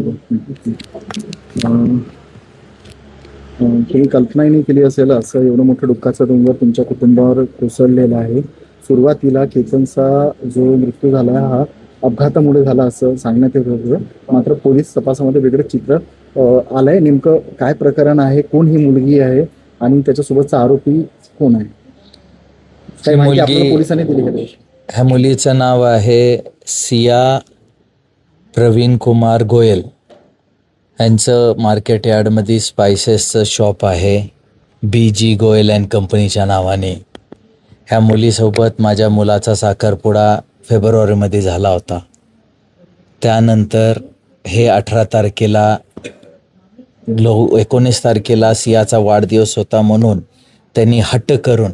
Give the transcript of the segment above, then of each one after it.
अं, तुम्ही कल्पनाही नाही केली असेल असं एवढं मोठं दुःखाचा डोंगर तुमच्या कुटुंबावर कोसळलेला आहे. सुरुवातीला केतनचा जो मृत्यू झाला हा अपघातामुळे झाला असं सांगण्यात येत होतं. मात्र पोलीस तपासामध्ये वेगळं चित्र आलंय. नेमकं काय प्रकरण आहे, कोण ही मुलगी आहे आणि त्याच्यासोबतचा आरोपी कोण आहे, ही काही माहिती मुलगी, आपल्याला पोलिसांनी दिली का? ह्या मुलीचं नाव आहे सिया प्रवीण कुमार गोयल. यांचं मार्केट यार्डमध्ये स्पायसेसचं शॉप आहे, BG गोयल अँड कंपनीच्या नावाने. ह्या मुलीसोबत माझ्या मुलाचा साखरपुडा फेब्रुवारीमध्ये झाला होता. त्यानंतर हे 18 तारखेला 19 तारखेला सियाचा वाढदिवस होता म्हणून त्यांनी हट्ट करून,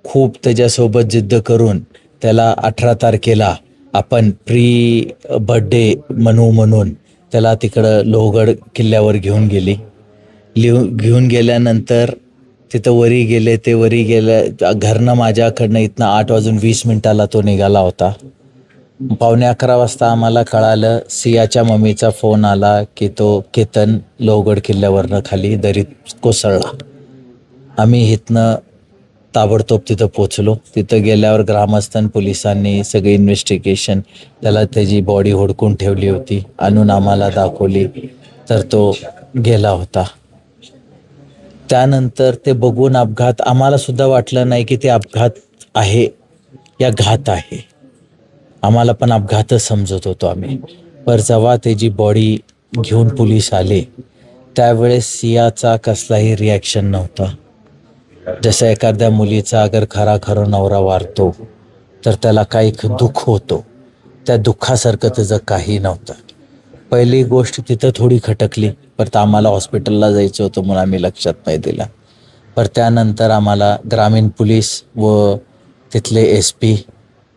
खूप त्याच्यासोबत जिद्द करून त्याला 18 तारखेला आपण प्री बर्थडे म्हणून त्याला तिकडं लोहगड किल्ल्यावर घेऊन घेऊन गेल्यानंतर तिथं वरी गेले. ते वरी गेल्या घरनं माझ्याकडनं इथनं 8:20 तो निघाला होता. 11:15 वाजता आम्हाला कळालं, सियाच्या मम्मीचा फोन आला की तो केतन लोहगड किल्ल्यावरनं खाली दरीत कोसळला. आम्ही इथनं ताबडतोब तिथं पोचलो. तिथं गेल्यावर ग्रामस्थान पोलिसांनी सगळी इन्व्हेस्टिगेशन, त्याला त्याची बॉडी हुडकून ठेवली होती, आणून आम्हाला दाखवली, तर तो गेला होता. त्यानंतर ते बघून अपघात, आम्हाला सुद्धा वाटलं नाही की ते अपघात आहे या घात आहे. आम्हाला पण अपघातच समजत होतो आम्ही. पर जेव्हा त्याची बॉडी घेऊन पोलीस आले त्यावेळेस सियाचा कसलाही रिॲक्शन नव्हता. जसं एखाद्या मुलीचा अगर खरा नवरा वारतो तर त्याला काही दुःख होतो, त्या दुःखासारखं त्याचं काही नव्हतं. पहिली गोष्ट तिथं थोडी खटकली, पर आम्हाला हॉस्पिटलला जायचं होतं म्हणून आम्ही लक्षात नाही दिला. पर त्यानंतर आम्हाला ग्रामीण पोलीस व तिथले SP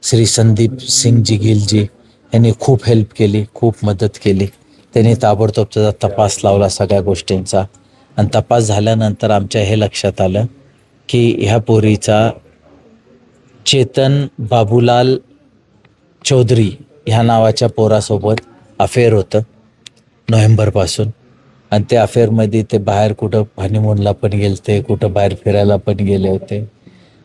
श्री संदीप सिंगजी गिलजी यांनी खूप हेल्प केली, खूप मदत केली. त्यांनी ताबडतोब त्याचा तपास लावला सगळ्या गोष्टींचा. आणि तपास झाल्यानंतर आमच्या हे लक्षात आलं की ह्या पोरीचा चेतन बाबूलाल चौधरी ह्या नावाच्या पोरासोबत अफेअर होतं नोव्हेंबरपासून. आणि ते अफेअरमध्ये ते बाहेर कुठं हनीमूनला पण गेलते, कुठं बाहेर फिरायला पण गेले होते.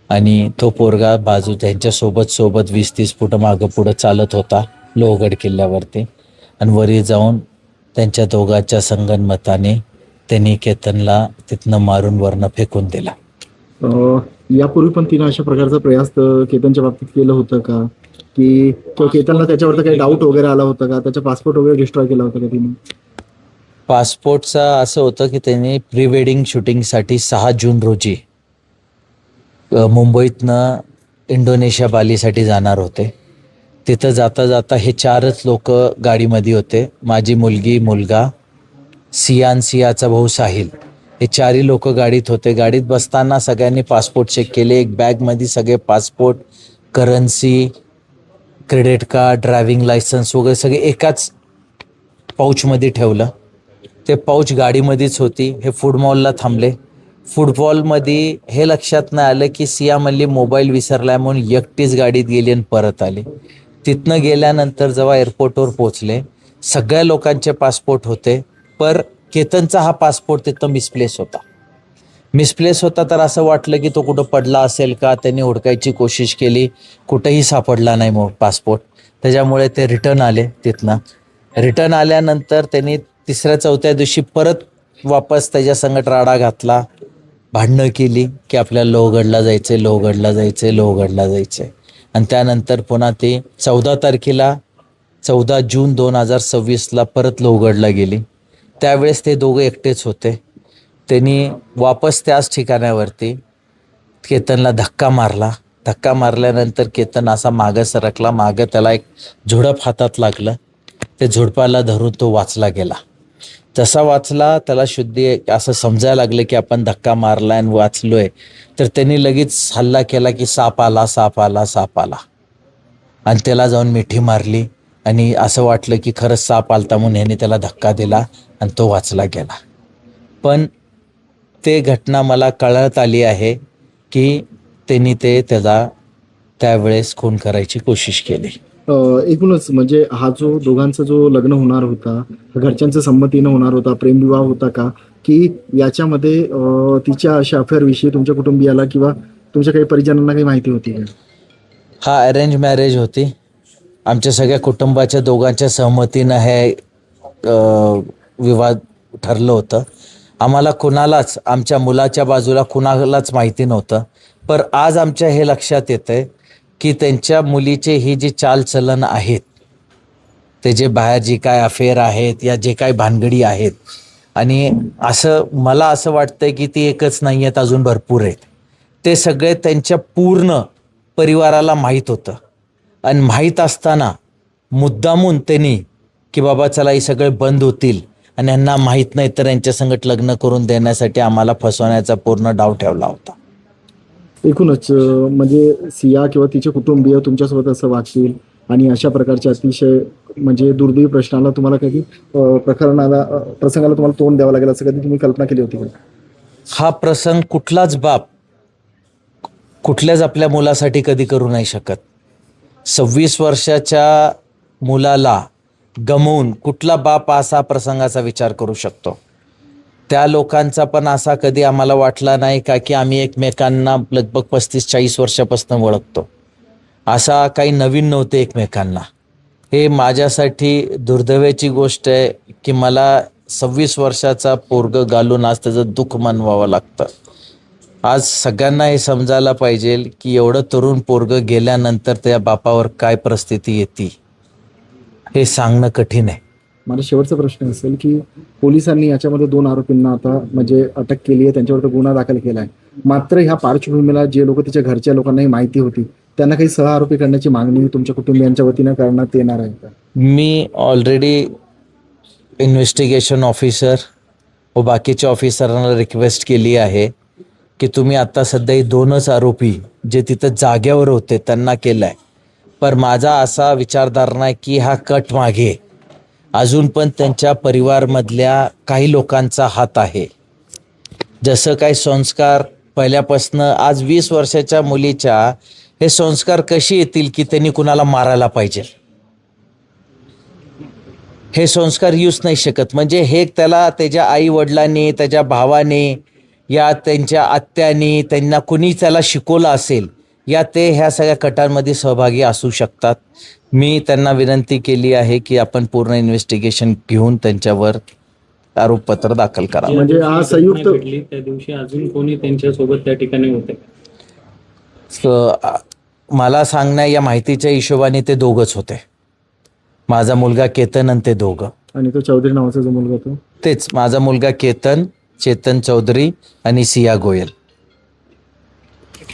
आणि तो पोरगा त्यांच्यासोबत 20-30 फूट मागं पुढं चालत होता लोहगड किल्ल्यावरती. आणि वरी जाऊन त्यांच्या दोघांच्या संगनमताने त्यांनी केतनला तिथनं मारून वरनं फेकून दिला. यापूर्वी पण तिनं अशा प्रकारचा प्रयास केतनच्या बाबतीत केलं होतं का, की तो केतनला त्याच्यावर काही डाऊट वगैरे आला होता का, त्याचा पासपोर्ट वगैरे डिस्ट्रॉय केला होता का तिने? पासपोर्टचा असं होतं की त्यांनी प्री वेडिंग शूटिंगसाठी 6 जून रोजी मुंबईतनं इंडोनेशिया बालीसाठी जाणार होते. तिथं जाता जाता हे 4च लोक गाडीमध्ये होते. माझी मुलगी, मुलगा, सियाचा भाऊ साहिल, हे 4ही लोक गाडीत होते. गाडीत बसताना सगळ्यांनी पासपोर्ट चेक केले. एक बॅगमध्ये सगळे passport, currency, credit card, driving licence वगैरे सगळे एकाच पाऊचमध्ये ठेवलं. ते पाऊच गाडीमध्येच होती. हे फूड मॉलला थांबले. फूड मॉलमध्ये हे लक्षात नाही आलं की सिया म्हणली मोबाईल विसरलाय म्हणून एकटीच गाडीत गेली आणि परत आली. तिथनं गेल्यानंतर जेव्हा एअरपोर्टवर पोचले, सगळ्या लोकांचे पासपोर्ट होते, पर केतनचा हा पासपोर्ट तिथं मिसप्लेस होता. तर असं वाटलं की तो कुठं पडला असेल का. त्यांनी हुडकायची कोशिश केली, कुठंही सापडला नाही मग पासपोर्ट. त्याच्यामुळे ते रिटर्न आले. रिटर्न आल्यानंतर त्यांनी 3-4 दिवशी परत वापस त्याच्या संगत राडा घातला, भांडणं केली की आपल्याला लोहगडला जायचं. आणि त्यानंतर पुन्हा ते 14 जून 2026 परत लोहगडला गेली. त्यावेळेस ते दोघं एकटेच होते. त्यांनी वापस त्याच ठिकाणावरती केतनला धक्का मारल्यानंतर केतन असा मागं सरकला. मागं त्याला एक झुडप हातात लागलं. ते झुडपाला धरून तो वाचला गेला. जसा वाचला त्याला शुद्धी असं समजायला लागलं की आपण धक्का मारला आणि वाचलोय. तर त्यांनी लगेच हल्ला केला की साप आला. आणि त्याला जाऊन मिठी मारली आणि असं वाटलं की खरंच साप आलता म्हणून ह्याने त्याला धक्का दिला आणि तो वाचला गेला. पण ते घटना मला कळत आली आहे की त्यांनी त्यावेळेस खून करायची कोशिश केली. एकूणच म्हणजे हा जो दोघांचा जो लग्न होणार होता, हा घरच्यांच्या संमतीनं होणार होता, प्रेमविवाह होता का? की याच्यामध्ये तिच्या अशा अफेअरविषयी तुमच्या कुटुंबियाला किंवा तुमच्या काही परिजनांना काही माहिती होती का? हा अरेंज मॅरेज होती. आमच्या सगळ्या कुटुंबाच्या दोघांच्या सहमतीनं हे विवाद ठरलं होतं. आम्हाला कुणालाच आमच्या मुलाच्या बाजूला कुणालाच माहिती नव्हतं. पर आज आमच्या हे लक्षात येतंय की त्यांच्या मुलीचे ही जी चालचलन आहेत, ते जे बाहेर जी काय अफेअर आहेत या जे काय भानगडी आहेत, आणि मला असं वाटतंय की ती एकच नाही आहेत, अजून भरपूर आहेत. ते सगळे त्यांच्या पूर्ण परिवाराला माहीत होतं. आणि माहीत असताना मुद्दामून त्यांनी की बाबा चला हे सगळे बंद होतील आणि यांना माहीत नाही तर यांच्या संगत लग्न करून देण्यासाठी आम्हाला फसवण्याचा पूर्ण डाव ठेवला होता. एकूणच म्हणजे सिया किंवा तिचे कुटुंबीय तुमच्यासोबत असं वागतील आणि अशा प्रकारच्या अतिशय म्हणजे दुर्दैवी प्रश्नाला तुम्हाला कधी प्रसंगाला तुम्हाला तोंड द्यावं लागेल असं कधी तुम्ही कल्पना केली होती का? हा प्रसंग कुठलाच बाप कुठल्याच आपल्या मुलासाठी कधी करू नाही शकत. 26 वर्षाच्या मुलाला गमवून कुठला बाप असा प्रसंगाचा विचार करू शकतो? त्या लोकांचा पण असा कधी आम्हाला वाटला नाही का की आम्ही एकमेकांना लगभग 35-40 वर्षापासून ओळखतो. असा काही नवीन नव्हते एकमेकांना. हे माझ्यासाठी दुर्दैवाची गोष्ट आहे की मला 26 वर्षाचा पोरग घालून आज त्याचं दुःख मानवावं लागतं. आज सगळ्यांना हे समजायला पाहिजे की एवढं तरुण पोरग गेल्यानंतर त्या बापावर काय परिस्थिती येते हे सांगणं कठीण आहे. माझा शेवटचा प्रश्न असेल की पोलिसांनी याच्यामध्ये 2 आरोपींना आता म्हणजे अटक केली आहे, त्यांच्यावर गुन्हा दाखल केला आहे. मात्र ह्या पार्श्वभूमीला जे लोक तिच्या घरच्या लोकांनाही माहिती होती त्यांना काही सहआरोपी करण्याची मागणी तुमच्या कुटुंबियांच्या वतीनं करण्यात येणार आहे का? मी ऑलरेडी इन्व्हेस्टिगेशन ऑफिसर व बाकीच्या ऑफिसरांना रिक्वेस्ट केली आहे की तुम्ही आता सध्या ही 2च आरोपी जे तिथं जाग्यावर होते त्यांना केलं आहे. पण माझा असा विचारधारणा आहे की हा कट मागे अजून पण त्यांच्या परिवारमधल्या काही लोकांचा हात आहे. जसं काही संस्कार पहिल्यापासनं आज 20 वर्षाच्या मुलीच्या हे संस्कार कसे येतील की त्यांनी कुणाला मारायला पाहिजे, हे संस्कार येऊच नाही शकत. म्हणजे हे त्याला त्याच्या आई वडिलांनी, त्याच्या भावाने या त्यांच्या आत्यानी त्यांना कुणी त्याला शिकवलं असेल या ते ह्या सगळ्या कटांमध्ये सहभागी असू शकतात. मी त्यांना विनंती केली आहे की आपण पूर्ण इन्व्हेस्टिगेशन घेऊन त्यांच्यावर आरोपपत्र दाखल करा. म्हणजे हा संयुक्त भेटली त्या दिवशी अजून कोणी त्यांच्या सोबत त्या ठिकाणी होते? मला सांगण्या या माहितीच्या हिशोबाने ते दोघंच होते. माझा मुलगा केतन आणि ते दोघं. आणि तो चौधरी नावाचा जो मुलगा तो तेच माझा मुलगा केतन, चेतन चौधरी आणि सिया गोयल.